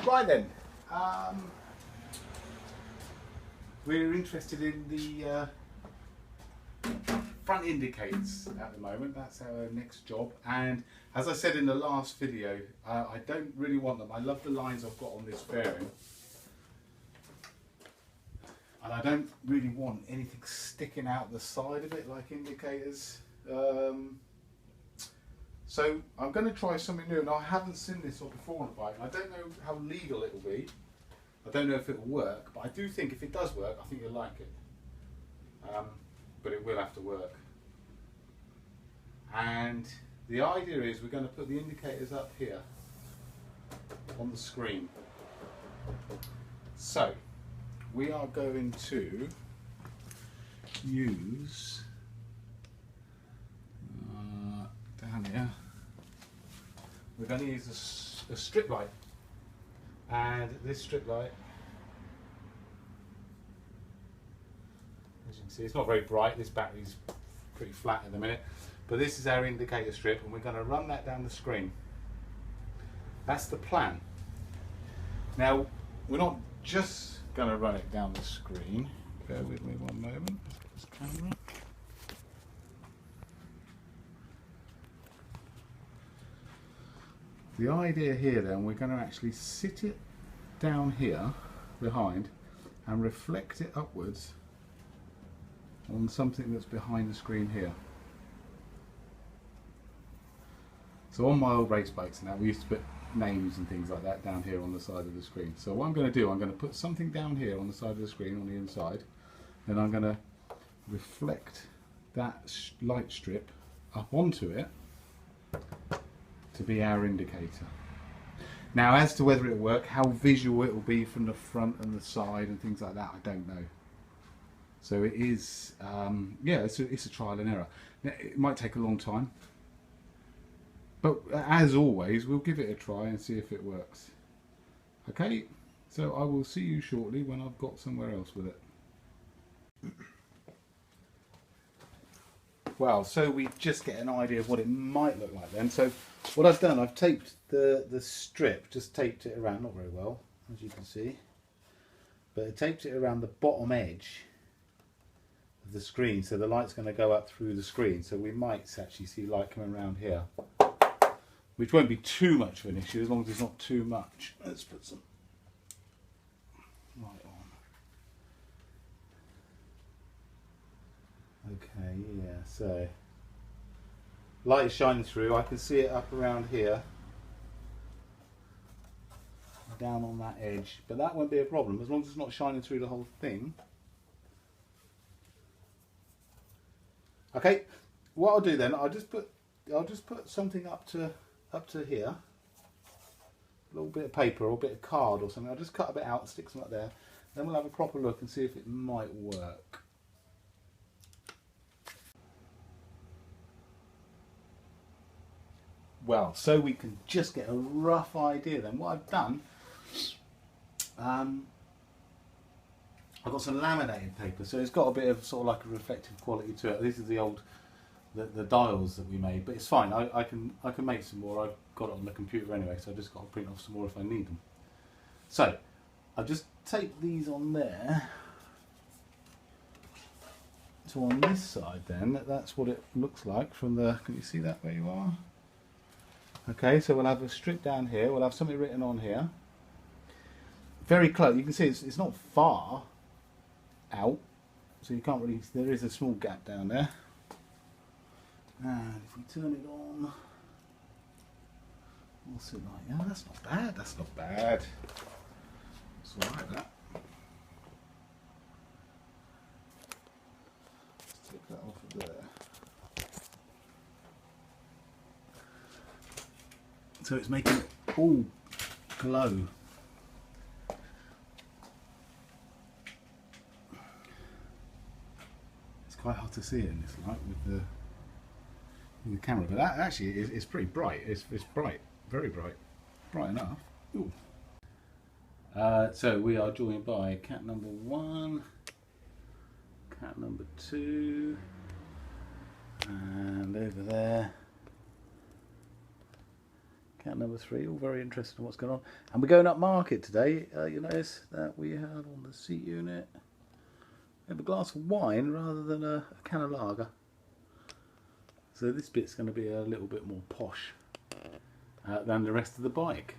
Right then, we're interested in the front indicators at the moment. That's our next job, and as I said in the last video, I don't really want them. I love the lines I've got on this bearing, and I don't really want anything sticking out the side of it like indicators. So I'm going to try something new, and I haven't seen this before on a bike. I don't know how legal it will be. I don't know if it will work, but I do think if it does work, I think you'll like it. But it will have to work. And the idea is we're going to put the indicators up here on the screen. So we are going to use down here. We're going to use a strip light, and this strip light, as you can see, it's not very bright. This battery's pretty flat at the minute, but this is our indicator strip, and we're going to run that down the screen. That's the plan. Now, we're not just going to run it down the screen. Bear with me one moment. Let's get this camera. The idea here then, we're going to actually sit it down here behind and reflect it upwards on something that's behind the screen here. So on my old race bikes now, we used to put names and things like that down here on the side of the screen. So what I'm going to do, I'm going to put something down here on the side of the screen on the inside, then I'm going to reflect that light strip up onto it to be our indicator. Now, as to whether it'll work, how visual it will be from the front and the side and things like that, I don't know. So it is, yeah, it's a trial and error. Now, it might take a long time, but as always, we'll give it a try and see if it works. Okay, so I will see you shortly when I've got somewhere else with it. Well, so we just get an idea of what it might look like then. So what I've done, I've taped the strip, just taped it around, not very well, as you can see, but I taped it around the bottom edge of the screen, so the light's going to go up through the screen, so we might actually see light coming around here, which won't be too much of an issue as long as it's not too much. Let's put some light on. Okay, yeah, so light is shining through. I can see it up around here, down on that edge, but that won't be a problem as long as it's not shining through the whole thing. Okay, what I'll do then, I'll just put something up to here, a little bit of paper or a bit of card or something. I'll just cut a bit out and stick some up there. Then we'll have a proper look and see if it might work. Well, so we can just get a rough idea then. What I've done, I've got some laminated paper, so it's got a bit of sort of like a reflective quality to it. This is the old, the dials that we made, but it's fine. I can make some more. I've got it on the computer anyway, so I just got to print off some more if I need them. So I've just taped these on there. So on this side then, that's what it looks like from the, can you see that where you are? Okay, so we'll have a strip down here, we'll have something written on here. Very close, you can see it's not far out, so you can't really, there is a small gap down there. And if we turn it on, what's it like? Yeah, that's not bad, that's not bad. It's alright that. Let's take that off of there. So it's making it all glow. It's quite hard to see it in this light with the camera, but that actually is pretty bright. It's bright, very bright, bright enough. Ooh. So we are joined by cat number 1, cat number 2, and over there Cat number 3, all very interested in what's going on. And we're going up market today. You notice that we have on the seat unit, we have a glass of wine rather than a can of lager. So this bit's going to be a little bit more posh than the rest of the bike.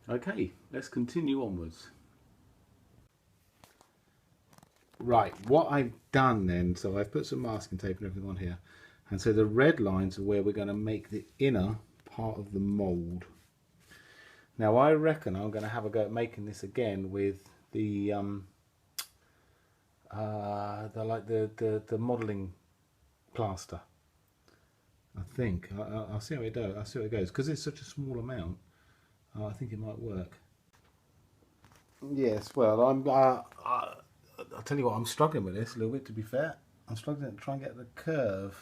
Okay, let's continue onwards. Right, what I've done then, so I've put some masking tape and everything on here. And so the red lines are where we're going to make the inner part of the mould. Now I reckon I'm going to have a go at making this again with the modelling plaster. I think I'll see how it does. I'll see how it goes because it's such a small amount. I think it might work. Yes, well, I'll tell you what, I'm struggling with this a little bit. To be fair, I'm struggling to try and get the curve.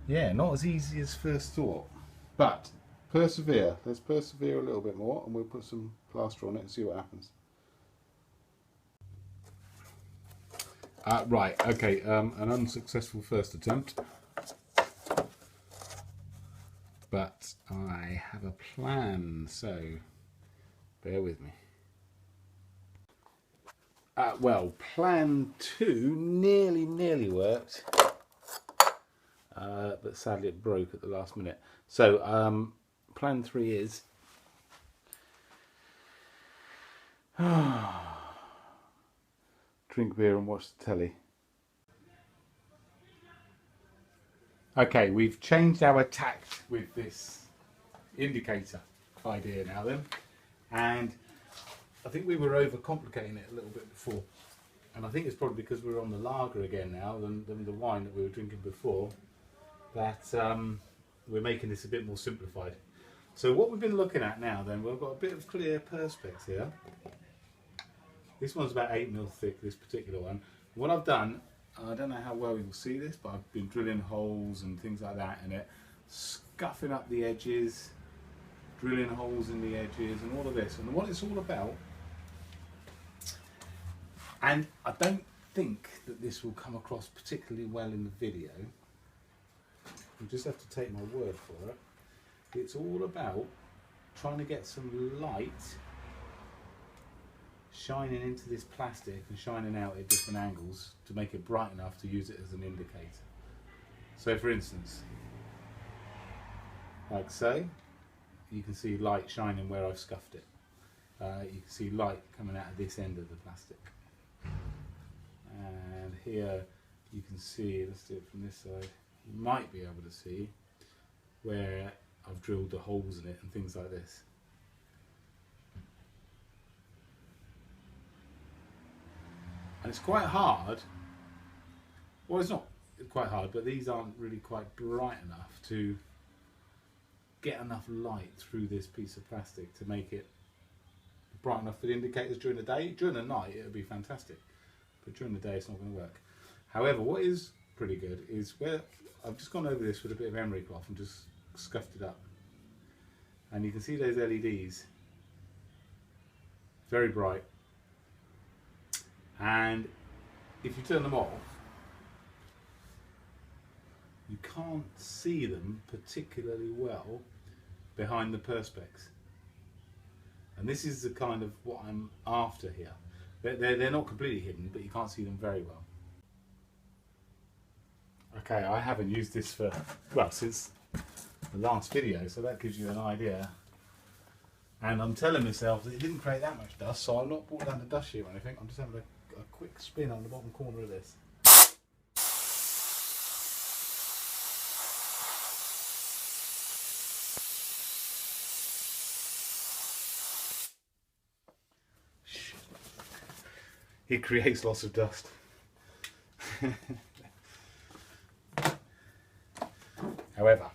Yeah, not as easy as first thought, but persevere. Let's persevere a little bit more, and we'll put some plaster on it and see what happens. Right, okay, an unsuccessful first attempt, but I have a plan, so bear with me. Well, plan 2 nearly worked, but sadly it broke at the last minute. So plan 3 is drink beer and watch the telly. Okay, we've changed our tact with this indicator idea now then, and I think we were overcomplicating it a little bit before, and I think it's probably because we're on the lager again now than the wine that we were drinking before, that we're making this a bit more simplified. So what we've been looking at now then, we've got a bit of clear perspex here. This one's about 8mm thick, this particular one. What I've done, I don't know how well you'll see this, but I've been drilling holes and things like that in it, scuffing up the edges, drilling holes in the edges and all of this. And what it's all about, and I don't think that this will come across particularly well in the video, you just have to take my word for it. It's all about trying to get some light shining into this plastic and shining out at different angles to make it bright enough to use it as an indicator. So for instance, like so, you can see light shining where I've scuffed it. You can see light coming out of this end of the plastic. And here you can see, let's do it from this side, you might be able to see where I've drilled the holes in it and things like this. And it's quite hard, well it's not quite hard, but these aren't really quite bright enough to get enough light through this piece of plastic to make it bright enough for the indicators during the day. During the night it would be fantastic, but during the day it's not going to work. However, what is pretty good is where I've just gone over this with a bit of emery cloth and just scuffed it up, and you can see those LEDs, very bright, and if you turn them off you can't see them particularly well behind the perspex. And this is the kind of what I'm after here. They're not completely hidden, but you can't see them very well. Okay, I haven't used this for, well, since the last video, so that gives you an idea. And I'm telling myself that it didn't create that much dust, so I've not brought down the dust sheet or anything. I'm just having a quick spin on the bottom corner of this. It creates lots of dust. However,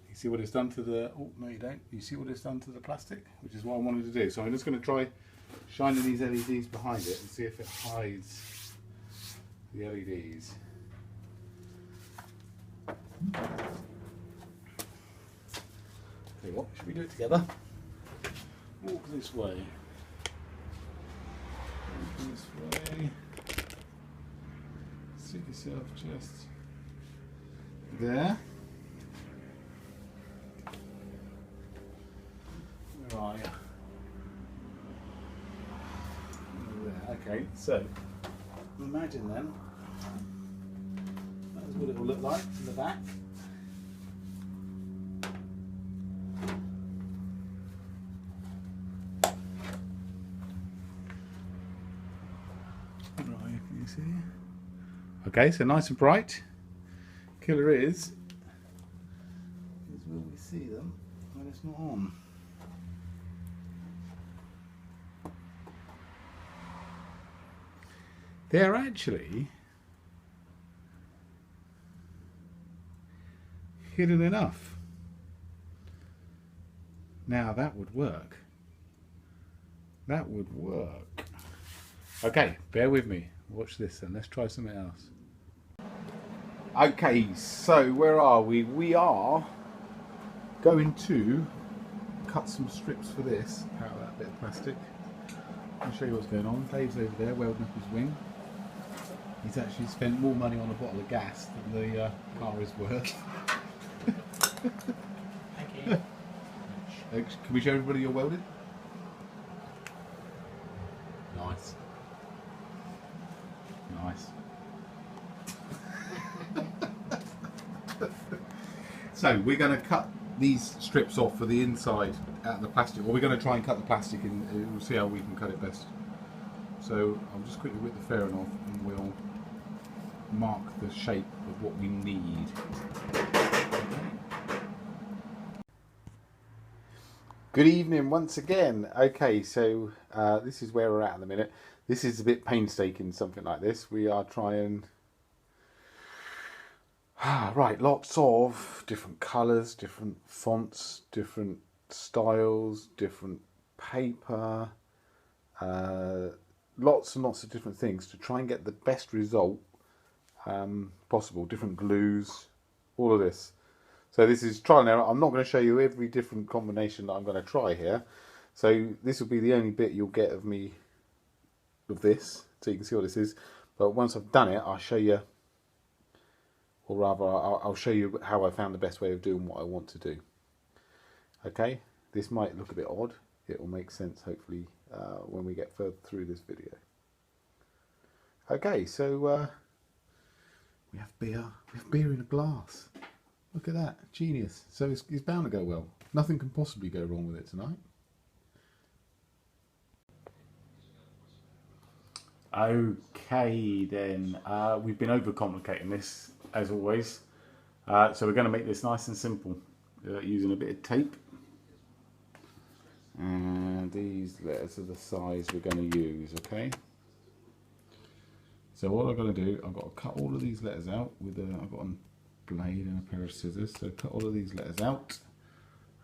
you see what it's done to the, oh no you don't, you see what it's done to the plastic, which is what I wanted to do. So I'm just going to try shining these LEDs behind it and see if it hides the LEDs. Tell you what, should we do it together? Walk this way. This stick yourself just there. Where are you? There. Okay, so imagine then that's what it will look like in the back. Right, can you see? Okay, so nice and bright. Killer is will we see them when it's not on? They're actually hidden enough. Now that would work. That would work. Okay, bear with me. Watch this and let's try something else. Okay, so where are we? We are going to cut some strips for this out of that bit of plastic. I'll show you what's going on. Dave's over there welding up his wing. He's actually spent more money on a bottle of gas than the car is worth. Thank you. Can we show everybody you're welded? Nice. Nice. So we're going to cut these strips off for the inside out of the plastic, or we're going to try and cut the plastic and we'll see how we can cut it best. So I'll just quickly whip the fairing off and we'll mark the shape of what we need. Good evening once again. Okay, so this is where we're at the minute. This is a bit painstaking, something like this. We are trying... right, lots of different colours, different fonts, different styles, different paper, lots and lots of different things to try and get the best result possible. Different glues, all of this. So this is trial and error. I'm not going to show you every different combination that I'm going to try here. So this will be the only bit you'll get of me of this, so you can see what this is. But once I've done it, I'll show you, or rather I'll show you how I found the best way of doing what I want to do. Okay, this might look a bit odd. It will make sense hopefully when we get further through this video. Okay, so we have beer. We have beer in a glass. Look at that, genius. So it's bound to go well. Nothing can possibly go wrong with it tonight. Okay then, we've been overcomplicating this as always. So we're going to make this nice and simple using a bit of tape. And these letters are the size we're going to use, okay? So what I've got to do, I've got to cut all of these letters out with I've got a blade and a pair of scissors. So cut all of these letters out,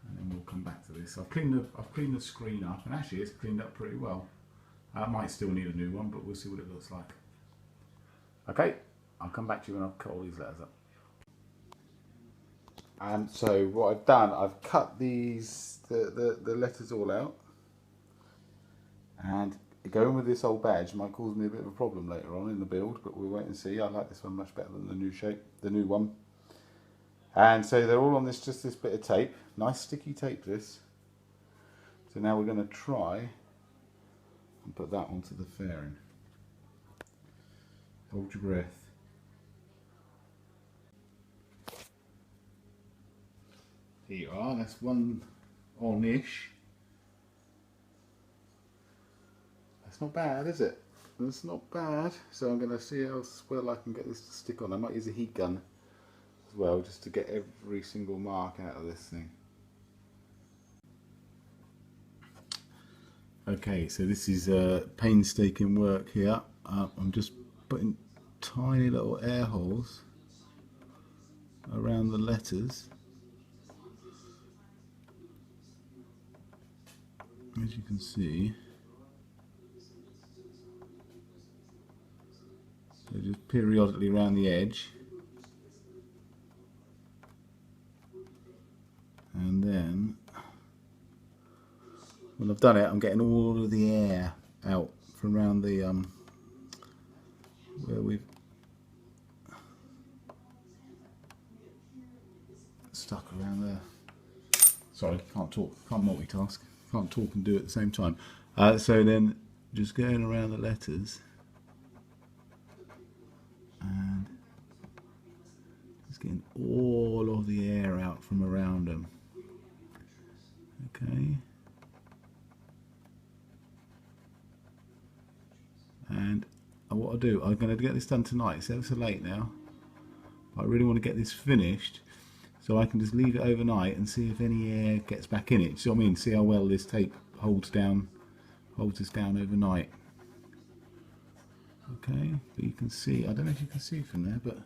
and then we'll come back to this. I've cleaned the screen up, and actually it's cleaned up pretty well. I might still need a new one, but we'll see what it looks like. Okay, I'll come back to you when I've cut all these letters up. And so what I've done, I've cut these the letters all out, and going with this old badge might cause me a bit of a problem later on in the build, but we'll wait and see. I like this one much better than the new shape, the new one. And so they're all on just this bit of tape, nice sticky tape this. So now we're going to try and put that onto the fairing. Hold your breath. Here you are, that's one on-ish. That's not bad, is it? That's not bad. So I'm going to see how well I can get this to stick on. I might use a heat gun as well, just to get every single mark out of this thing. Okay, so this is painstaking work here. I'm just putting tiny little air holes around the letters. As you can see, so just periodically around the edge, and then when I've done it, I'm getting all of the air out from around the where we've stuck around there. Sorry, can't talk, can't multitask, can't talk and do it at the same time. So then just going around the letters and just getting all of the air out from around them. Okay. And what I'll do, I'm going to get this done tonight. It's ever so late now. But I really want to get this finished so I can just leave it overnight and see if any air gets back in it. See what I mean? See how well this tape holds this down overnight. Okay, but you can see, I don't know if you can see from there, but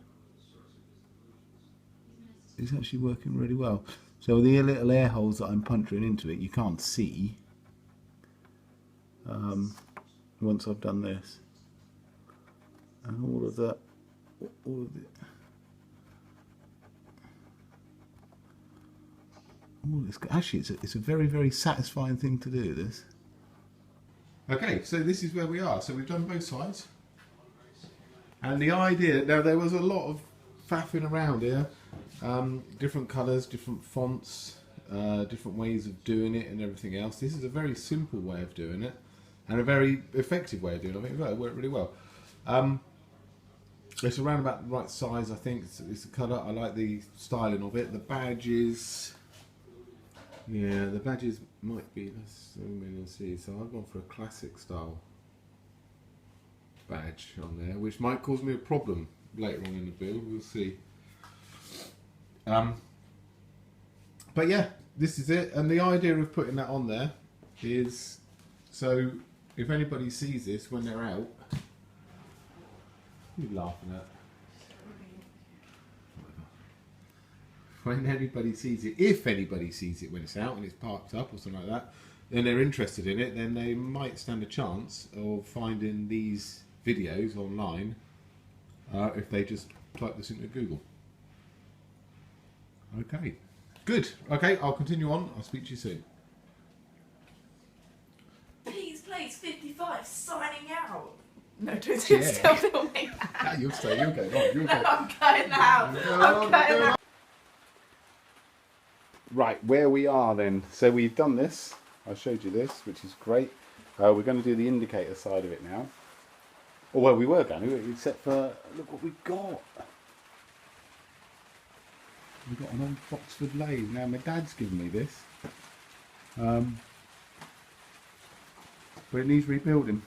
it's actually working really well. So the little air holes that I'm puncturing into it, you can't see once I've done this. And all of the actually, it's a very, very satisfying thing to do, this. Okay, so this is where we are. So we've done both sides. And the idea, now there was a lot of faffing around here. Different colours, different fonts, different ways of doing it and everything else. This is a very simple way of doing it. And a very effective way of doing it. I think it worked really well. It's around about the right size, I think. It's the colour. I like the styling of it. The badges... Yeah, the badges might be, let's zoom in and see. So I've gone for a classic style badge on there, which might cause me a problem later on in the build, we'll see. But yeah, this is it. And the idea of putting that on there is, so if anybody sees this when they're out, what are you laughing at? When anybody sees it, if anybody sees it when it's out and it's parked up or something like that, then they're interested in it, then they might stand a chance of finding these videos online if they just type this into Google. Okay, good. Okay, I'll continue on. I'll speak to you soon. Please, 55, signing out. No, don't still filming. You'll stay, you'll go. No, you'll go. I'm going out. I'm going out. Right, where we are then. So we've done this. I showed you this, which is great. We're going to do the indicator side of it now. Or well, we were going to, except for, look what we've got. We've got an old Oxford lathe. Now, my dad's given me this. But it needs rebuilding.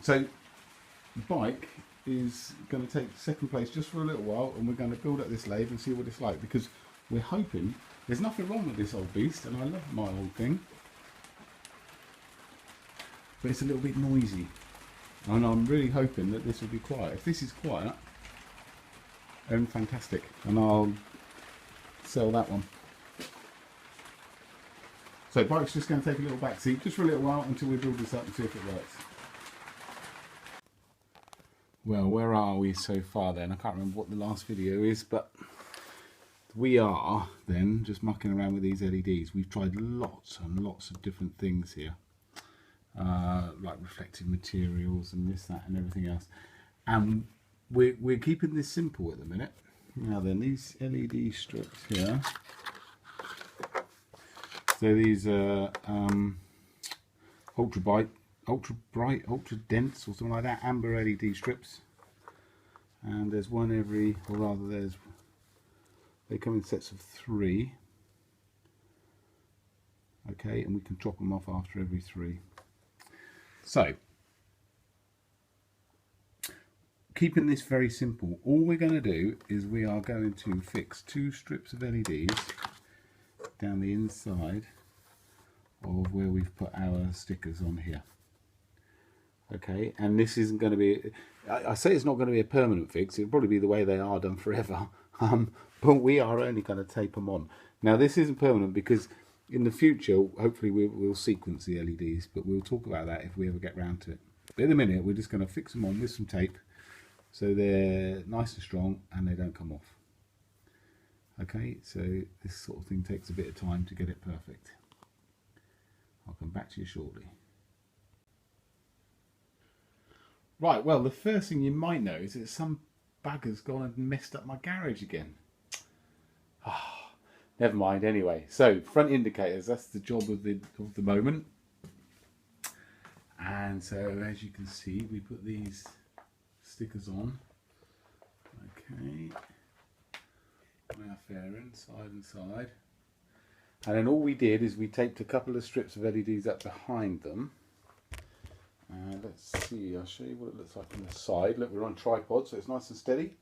So, the bike is going to take second place just for a little while, and we're going to build up this lathe and see what it's like, because we're hoping, there's nothing wrong with this old beast, and I love my old thing, but it's a little bit noisy, and I'm really hoping that this will be quiet. If this is quiet, then fantastic, and I'll sell that one. So bike's just going to take a little back seat just for a little while until we build this up and see if it works. Well, where are we so far then? I can't remember what the last video is, but we are then just mucking around with these LEDs. We've tried lots and lots of different things here, like reflective materials and this, that and everything else. And we're keeping this simple at the minute. Now then, these LED strips here, so these are ultra bright, ultra dense or something like that, amber LED strips. And there's one every, or rather they come in sets of 3. Okay, and we can drop them off after every 3. So, keeping this very simple, all we're going to do is we are going to fix 2 strips of LEDs down the inside of where we've put our stickers on here. Okay, and this isn't going to be, I say it's not going to be a permanent fix, it'll probably be the way they are done forever, but we are only going to tape them on. Now this isn't permanent because in the future, hopefully we'll sequence the LEDs, but we'll talk about that if we ever get round to it. But in a minute, we're just going to fix them on with some tape so they're nice and strong and they don't come off. Okay, so this sort of thing takes a bit of time to get it perfect. I'll come back to you shortly. Right, well, the first thing you might know is that some bagger's gone and messed up my garage again. Never mind. Anyway, so front indicators. That's the job of the moment. And so, as you can see, we put these stickers on. Okay. On our fairing, side and side. And then all we did is we taped a couple of strips of LEDs up behind them. And let's see, I'll show you what it looks like from the side. Look, we're on tripod, so it's nice and steady.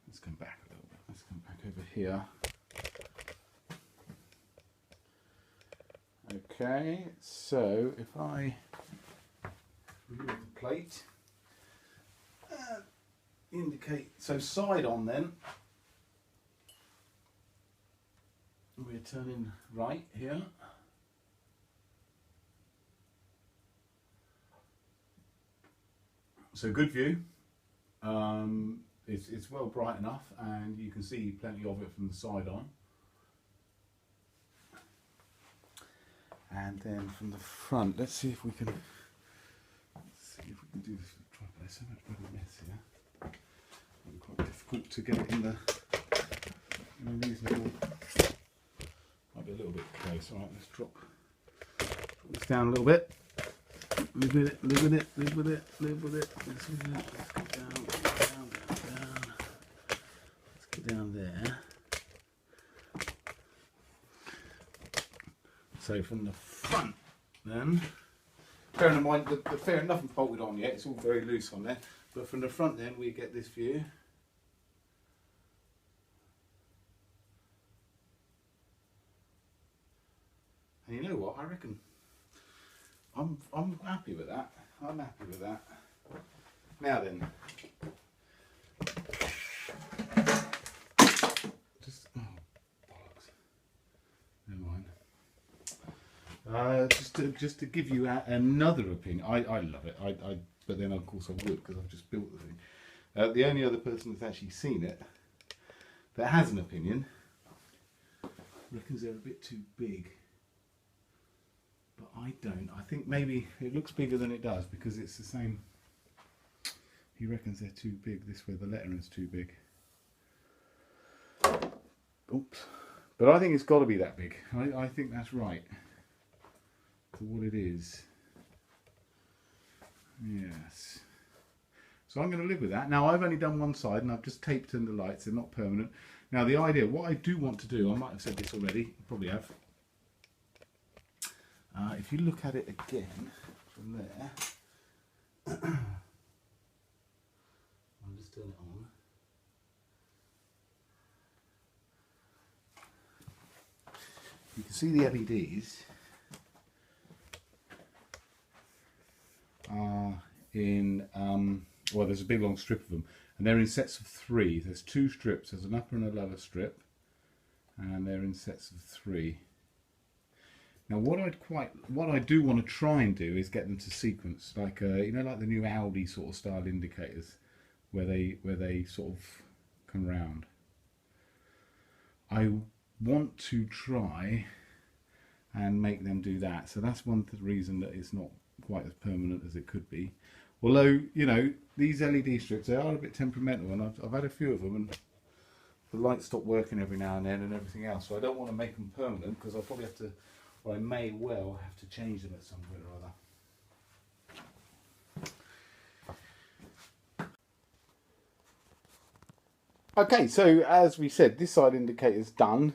Let's come back a little bit. Let's come back over here. Okay, so if I remove the plate, indicate, so side on then, we're turning right here. So good view. It's well bright enough, and you can see plenty of it from the side on. And then from the front, let's see if we can do this with the tripod. There's so much better mess here. It's quite difficult to get it in these little. Might be a little bit close. All right, let's drop this down a little bit. Live with it, live with it, live with it, live with it. Let's get down. Let's get down there. So from the front then, bearing in mind the fairing, nothing's bolted on yet, it's all very loose on there, but from the front then we get this view. And you know what, I reckon I'm happy with that. I'm happy with that. Now then, just bollocks. Never mind. Just to give you another opinion. I love it. But then of course I would, because I've just built the thing. The only other person that's actually seen it that has an opinion reckons they're a bit too big. But I don't. I think maybe it looks bigger than it does because it's the same. He reckons they're too big. This way the lettering's too big. Oops. But I think it's got to be that big. I think that's right. For what it is. Yes. So I'm going to live with that. Now I've only done one side and I've just taped in the lights. They're not permanent. Now the idea, what I do want to do, I might have said this already, probably have. If you look at it again from there, I'll just turn it on. You can see the LEDs are in, well, there's a big long strip of them, and they're in sets of 3. There's 2 strips, there's an upper and a lower strip, and they're in sets of 3. Now what I do want to try and do is get them to sequence, like you know, like the new Audi sort of style indicators, where they sort of come round. I want to try and make them do that. So that's one reason that it's not quite as permanent as it could be. Although, you know, these LED strips, they are a bit temperamental, and I've had a few of them, and the lights stop working every now and then and everything else. So I don't want to make them permanent, because I'll probably have to, or I may well have to change them at some point or other. Okay, so as we said, this side indicator's done.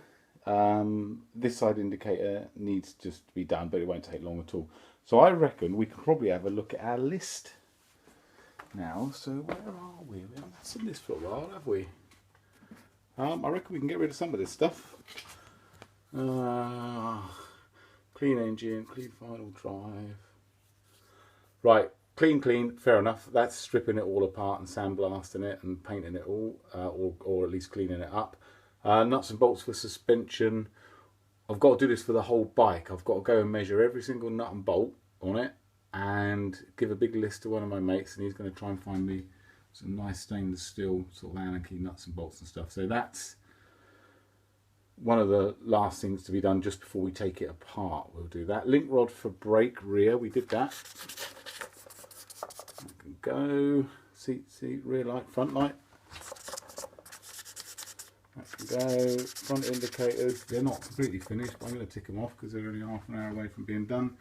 This side indicator needs just to be done, but it won't take long at all. So I reckon we can probably have a look at our list now. So where are we? We haven't seen this for a while, have we? I reckon we can get rid of some of this stuff. Clean engine, clean final drive. Right, clean, fair enough. That's stripping it all apart and sandblasting it and painting it all, or at least cleaning it up. Nuts and bolts for suspension. I've got to do this for the whole bike. I've got to go and measure every single nut and bolt on it and give a big list to one of my mates, and he's going to try and find me some nice stainless steel sort of Allen key nuts and bolts and stuff. So that's one of the last things to be done just before we take it apart. We'll do that. Link rod for brake rear, we did that. That can go. Seat, rear light, front light. That can go. Front indicators, they're not completely finished, but I'm going to tick them off because they're only half an hour away from being done.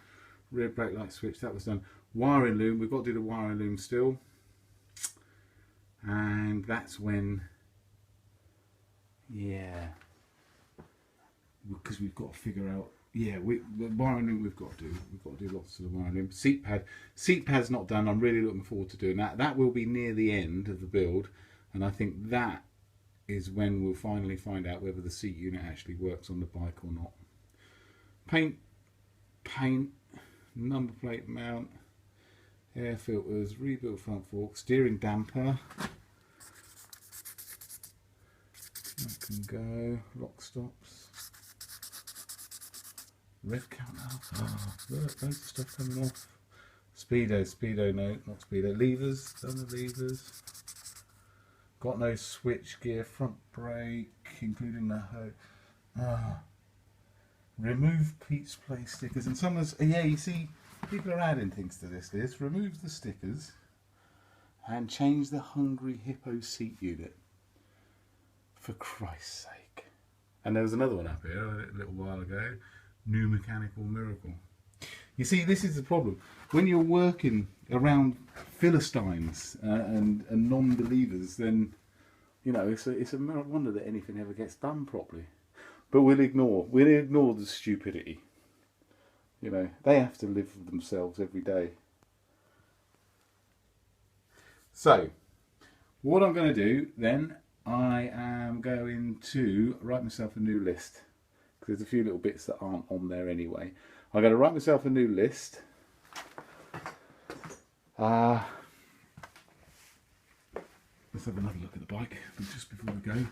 Rear brake light switch, that was done. Wiring loom, we've got to do the wiring loom still. And that's when, yeah, because we've got to figure out, yeah, the wiring loom we've got to do lots of the wiring loom. Seat pad's not done. I'm really looking forward to doing that. That will be near the end of the build, and I think that is when we'll finally find out whether the seat unit actually works on the bike or not. Paint, number plate mount, air filters, rebuilt front fork, steering damper. That can go. Lock stops. Rev counter. Oh, look, loads of stuff coming off. Speedo, no, not speedo. Levers, done the levers. Got no switch gear, front brake, including the hose. Remove Pete's Play stickers. And someone's, yeah, you see, people are adding things to this list. Remove the stickers and change the Hungry Hippo seat unit. For Christ's sake. And there was another one up here a little while ago. New mechanical miracle. You see, this is the problem. When you're working around Philistines and non-believers, then, you know, it's a wonder that anything ever gets done properly. But we'll ignore the stupidity. You know, they have to live for themselves every day. So, what I'm going to do then, I am going to write myself a new list. Because there's a few little bits that aren't on there anyway. I'm going to write myself a new list. Let's have another look at the bike just before we go.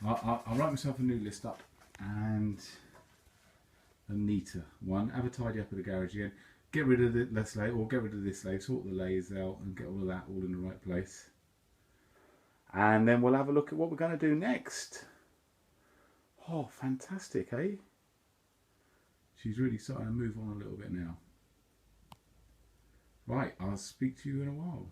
I'll write myself a new list up and a neater one. Have a tidy up at the garage again. Get rid of this lathe, or get rid of this lathe, sort the lathes out and get all of that all in the right place. And then we'll have a look at what we're going to do next. Oh, fantastic, eh? She's really starting to move on a little bit now. Right, I'll speak to you in a while.